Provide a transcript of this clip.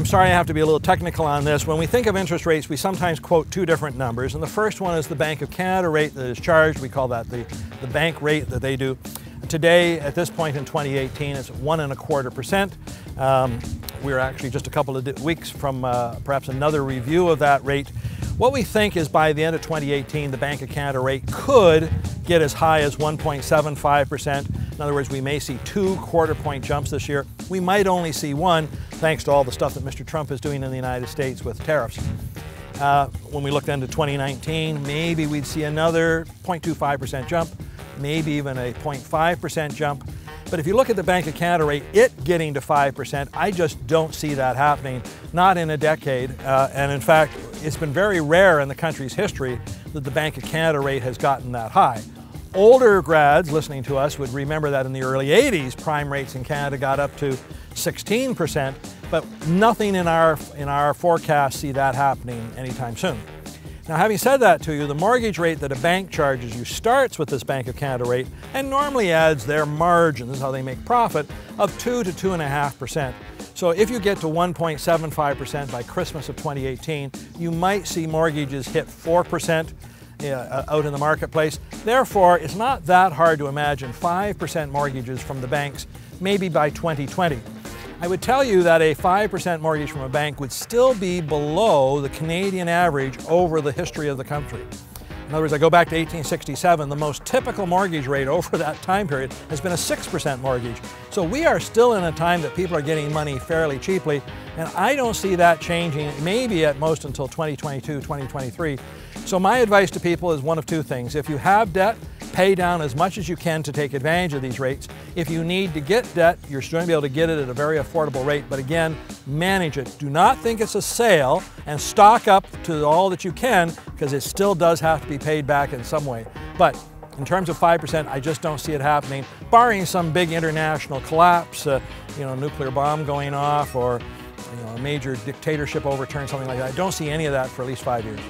sorry I have to be a little technical on this. When we think of interest rates, we sometimes quote two different numbers, and the first one is the Bank of Canada rate that is charged. We call that the bank rate that they do. Today, at this point in 2018, it's 1.25%. We're actually just a couple of weeks from perhaps another review of that rate. What we think is by the end of 2018, the Bank of Canada rate could get as high as 1.75%. In other words, we may see 2 quarter-point jumps this year. We might only see 1, thanks to all the stuff that Mr. Trump is doing in the United States with tariffs. When we looked into 2019, maybe we'd see another 0.25% jump, maybe even a 0.5% jump. But if you look at the Bank of Canada rate, it getting to 5%, I just don't see that happening, not in a decade. And in fact, it's been very rare in the country's history that the Bank of Canada rate has gotten that high. Older grads listening to us would remember that in the early 80s, prime rates in Canada got up to 16%, but nothing in our forecast see that happening anytime soon. Now, having said that to you, the mortgage rate that a bank charges you starts with this Bank of Canada rate and normally adds their margin, this is how they make profit, of 2 to 2.5%. So if you get to 1.75% by Christmas of 2018, you might see mortgages hit 4% out in the marketplace. Therefore, it's not that hard to imagine 5% mortgages from the banks, maybe by 2020. I would tell you that a 5% mortgage from a bank would still be below the Canadian average over the history of the country. In other words, I go back to 1867, the most typical mortgage rate over that time period has been a 6% mortgage. So we are still in a time that people are getting money fairly cheaply, and I don't see that changing, maybe at most until 2022, 2023. So my advice to people is one of two things. If you have debt, pay down as much as you can to take advantage of these rates. If you need to get debt, you're going to be able to get it at a very affordable rate, but again, manage it. Do not think it's a sale and stock up to all that you can, because it still does have to be paid back in some way. But in terms of 5%, I just don't see it happening, barring some big international collapse, nuclear bomb going off, or a major dictatorship overturn, something like that. I don't see any of that for at least 5 years.